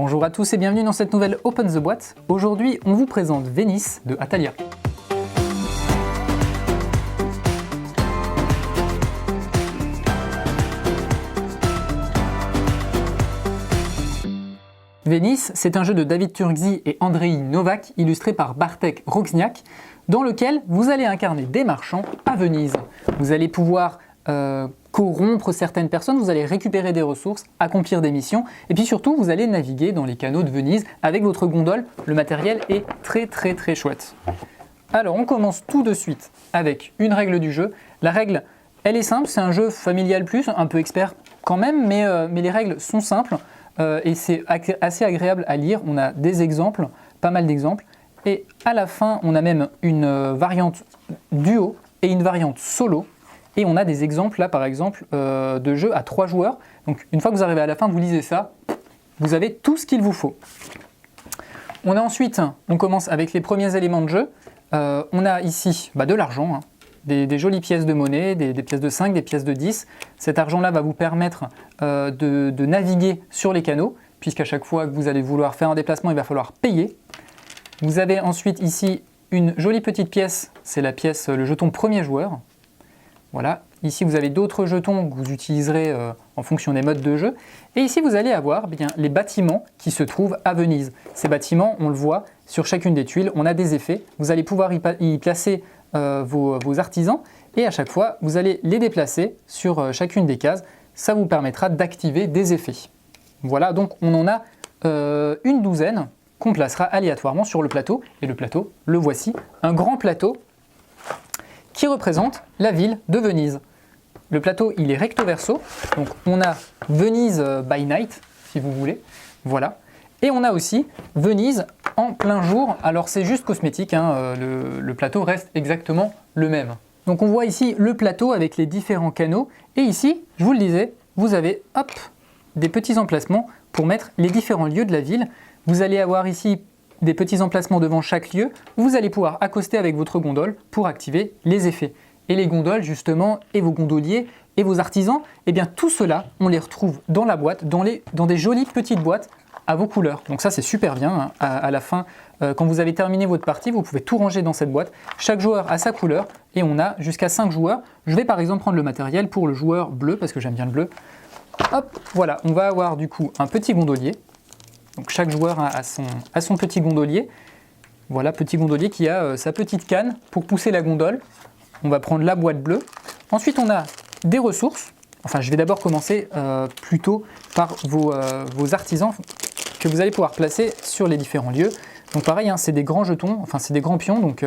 Bonjour à tous et bienvenue dans cette nouvelle Open the Boîte. Aujourd'hui, on vous présente Vénice de Atalia. Vénice, c'est un jeu de David Turkzy et Andrei Novak, illustré par Bartek Roczniak, dans lequel vous allez incarner des marchands à Venise. Vous allez pouvoir corrompre certaines personnes, vous allez récupérer des ressources, accomplir des missions, et puis surtout, vous allez naviguer dans les canaux de Venise avec votre gondole. Le matériel est très chouette. Alors, on commence tout de suite avec une règle du jeu. La règle, elle est simple, c'est un jeu familial plus, un peu expert quand même, mais les règles sont simples. Et c'est assez agréable à lire. On a des exemples, pas mal d'exemples. Et à la fin, on a même une variante duo et une variante solo. Et on a des exemples là, par exemple, de jeux à 3 joueurs. Donc une fois que vous arrivez à la fin, vous lisez ça, vous avez tout ce qu'il vous faut. On a ensuite, on commence avec les premiers éléments de jeu. On a ici de l'argent, hein. Des jolies pièces de monnaie, des pièces de 5, des pièces de 10. Cet argent-là va vous permettre de naviguer sur les canaux, puisqu'à chaque fois que vous allez vouloir faire un déplacement, il va falloir payer. Vous avez ensuite ici une jolie petite pièce, c'est la pièce, le jeton premier joueur. Voilà. Ici, vous avez d'autres jetons que vous utiliserez en fonction des modes de jeu. Et ici, vous allez avoir les bâtiments qui se trouvent à Venise. Ces bâtiments, on le voit, sur chacune des tuiles, on a des effets. Vous allez pouvoir y placer vos artisans et à chaque fois vous allez les déplacer sur chacune des cases. Ça vous permettra d'activer des effets. Voilà, donc on en a une douzaine qu'on placera aléatoirement sur le plateau. Et le plateau, le voici, un grand plateau qui représente la ville de Venise. Le plateau, il est recto verso, donc on a Venise by night, si vous voulez, voilà. Et on a aussi Venise en plein jour. Alors c'est juste cosmétique, hein, le plateau reste exactement le même. Donc on voit ici le plateau avec les différents canaux. Et ici, je vous le disais, vous avez des petits emplacements pour mettre les différents lieux de la ville. Vous allez avoir ici des petits emplacements devant chaque lieu. Vous allez pouvoir accoster avec votre gondole pour activer les effets. Et les gondoles justement, et vos gondoliers, et vos artisans, eh bien tout cela, on les retrouve dans la boîte, dans des jolies petites boîtes à vos couleurs. Donc ça c'est super bien, hein. À la fin, quand vous avez terminé votre partie, vous pouvez tout ranger dans cette boîte. Chaque joueur a sa couleur et on a jusqu'à 5 joueurs. Je vais par exemple prendre le matériel pour le joueur bleu parce que j'aime bien le bleu. Hop, voilà, on va avoir du coup un petit gondolier. Donc chaque joueur a son petit gondolier. Voilà, petit gondolier qui a sa petite canne pour pousser la gondole. On va prendre la boîte bleue. Ensuite on a des ressources. Enfin je vais d'abord commencer plutôt par vos artisans que vous allez pouvoir placer sur les différents lieux. Donc pareil, hein, c'est des grands jetons, enfin c'est des grands pions, donc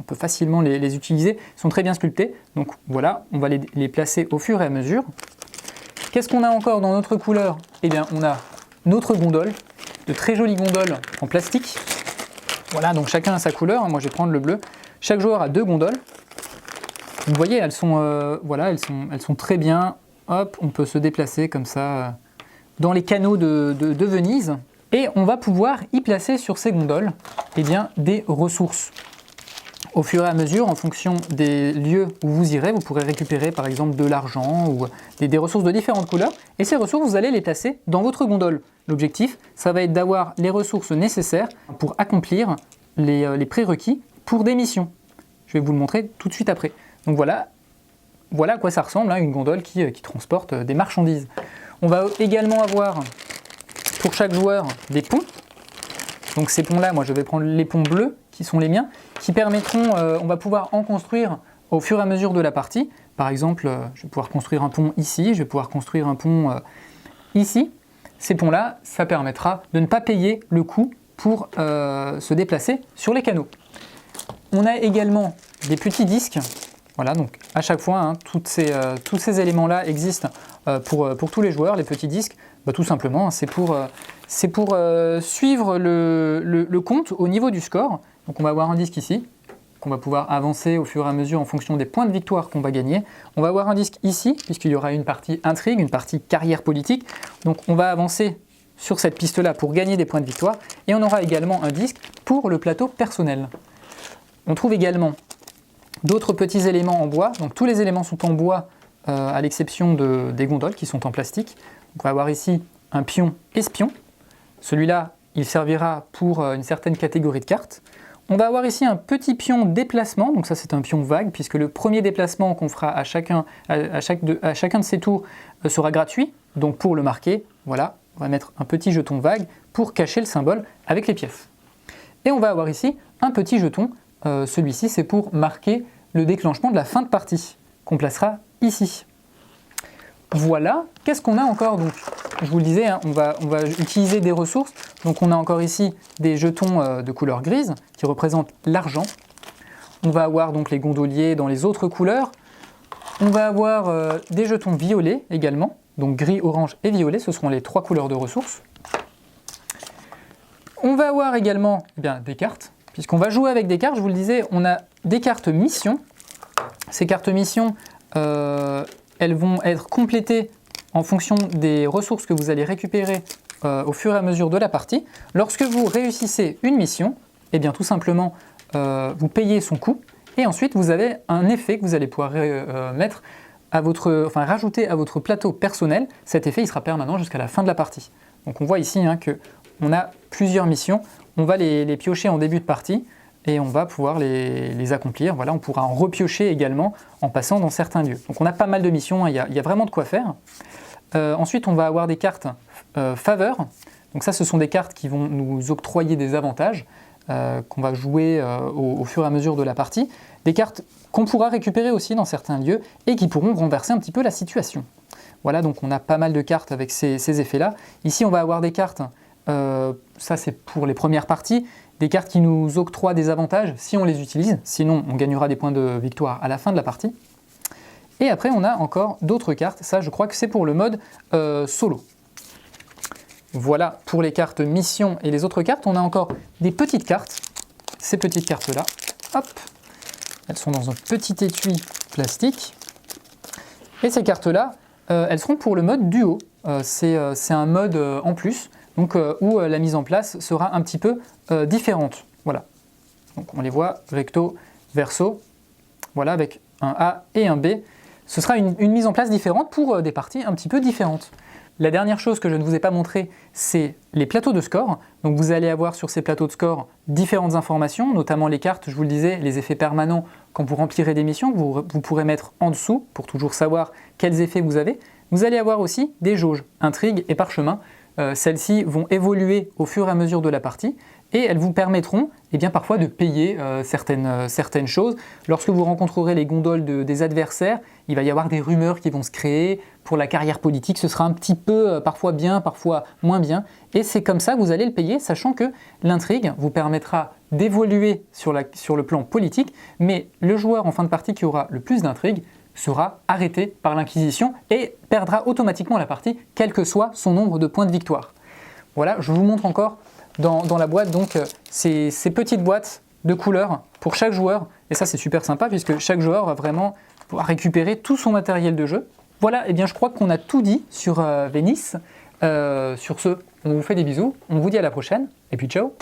on peut facilement les utiliser. Ils sont très bien sculptés, donc voilà, on va les placer au fur et à mesure. Qu'est-ce qu'on a encore dans notre couleur? Eh bien, on a notre gondole, de très jolies gondoles en plastique. Voilà, donc chacun a sa couleur, hein. Moi je vais prendre le bleu. Chaque joueur a 2 gondoles. Vous voyez, elles sont, voilà, elles sont très bien. Hop, on peut se déplacer comme ça dans les canaux de Venise. Et on va pouvoir y placer sur ces gondoles des ressources. Au fur et à mesure, en fonction des lieux où vous irez, vous pourrez récupérer par exemple de l'argent ou des ressources de différentes couleurs. Et ces ressources, vous allez les placer dans votre gondole. L'objectif, ça va être d'avoir les ressources nécessaires pour accomplir les prérequis pour des missions. Je vais vous le montrer tout de suite après. Donc voilà à quoi ça ressemble, hein, une gondole qui transporte des marchandises. On va également avoir pour chaque joueur des ponts. Donc ces ponts-là, moi je vais prendre les ponts bleus qui sont les miens, qui permettront, on va pouvoir en construire au fur et à mesure de la partie. Par exemple, je vais pouvoir construire un pont ici, je vais pouvoir construire un pont ici. Ces ponts-là, ça permettra de ne pas payer le coût pour se déplacer sur les canaux. On a également des petits disques. Voilà, donc à chaque fois, hein, tous ces éléments-là existent pour tous les joueurs. Les petits disques, tout simplement, hein, c'est pour suivre le compte au niveau du score. Donc on va avoir un disque ici, qu'on va pouvoir avancer au fur et à mesure en fonction des points de victoire qu'on va gagner. On va avoir un disque ici, puisqu'il y aura une partie intrigue, une partie carrière politique. Donc on va avancer sur cette piste-là pour gagner des points de victoire. Et on aura également un disque pour le plateau personnel. On trouve également d'autres petits éléments en bois. Donc tous les éléments sont en bois à l'exception des gondoles qui sont en plastique. Donc, on va avoir ici un pion espion. Celui-là, il servira pour une certaine catégorie de cartes. On va avoir ici un petit pion déplacement, donc ça c'est un pion vague, puisque le premier déplacement qu'on fera à chacun de ces tours sera gratuit. Donc pour le marquer, voilà, on va mettre un petit jeton vague pour cacher le symbole avec les pièces. Et on va avoir ici un petit jeton, celui-ci c'est pour marquer le déclenchement de la fin de partie, qu'on placera ici. Voilà, qu'est-ce qu'on a encore donc? Je vous le disais, hein, on va utiliser des ressources. Donc on a encore ici des jetons de couleur grise qui représentent l'argent. On va avoir donc les gondoliers dans les autres couleurs. On va avoir des jetons violets également. Donc gris, orange et violet, ce seront les 3 couleurs de ressources. On va avoir également des cartes. Puisqu'on va jouer avec des cartes, je vous le disais, on a des cartes mission. Ces cartes mission, elles vont être complétées en fonction des ressources que vous allez récupérer au fur et à mesure de la partie. Lorsque vous réussissez une mission, eh bien tout simplement vous payez son coût et ensuite vous avez un effet que vous allez pouvoir mettre à rajouter à votre plateau personnel. Cet effet il sera permanent jusqu'à la fin de la partie. Donc on voit ici qu'on a plusieurs missions. On va les piocher en début de partie et on va pouvoir les accomplir. Voilà, on pourra en repiocher également en passant dans certains lieux. Donc on a pas mal de missions, il y a vraiment de quoi faire. Ensuite, on va avoir des cartes faveur. Donc ça, ce sont des cartes qui vont nous octroyer des avantages qu'on va jouer au fur et à mesure de la partie. Des cartes qu'on pourra récupérer aussi dans certains lieux et qui pourront renverser un petit peu la situation. Voilà, donc on a pas mal de cartes avec ces effets-là. Ici, on va avoir des cartes, ça c'est pour les premières parties, des cartes qui nous octroient des avantages si on les utilise, sinon on gagnera des points de victoire à la fin de la partie. Et après on a encore d'autres cartes, ça je crois que c'est pour le mode solo. Voilà pour les cartes mission et les autres cartes, on a encore des petites cartes, ces petites cartes là, hop, elles sont dans un petit étui plastique. Et ces cartes là, elles seront pour le mode duo, c'est un mode en plus, donc où la mise en place sera un petit peu différente. Voilà. Donc on les voit recto, verso, voilà, avec un A et un B. Ce sera une mise en place différente pour des parties un petit peu différentes. La dernière chose que je ne vous ai pas montré, c'est les plateaux de score. Donc vous allez avoir sur ces plateaux de score différentes informations, notamment les cartes, je vous le disais, les effets permanents quand vous remplirez des missions, que vous pourrez mettre en dessous pour toujours savoir quels effets vous avez. Vous allez avoir aussi des jauges, intrigues et parchemins. Celles-ci vont évoluer au fur et à mesure de la partie et elles vous permettront parfois de payer certaines choses. Lorsque vous rencontrerez les gondoles des adversaires, il va y avoir des rumeurs qui vont se créer. Pour la carrière politique, ce sera un petit peu parfois bien, parfois moins bien. Et c'est comme ça que vous allez le payer, sachant que l'intrigue vous permettra d'évoluer sur le plan politique, mais le joueur en fin de partie qui aura le plus d'intrigue sera arrêté par l'Inquisition et perdra automatiquement la partie, quel que soit son nombre de points de victoire. Voilà, je vous montre encore dans la boîte donc ces petites boîtes de couleurs pour chaque joueur, et ça c'est super sympa puisque chaque joueur va vraiment pouvoir récupérer tout son matériel de jeu. Voilà, et bien je crois qu'on a tout dit sur Venice. Sur ce, on vous fait des bisous, on vous dit à la prochaine, et puis ciao!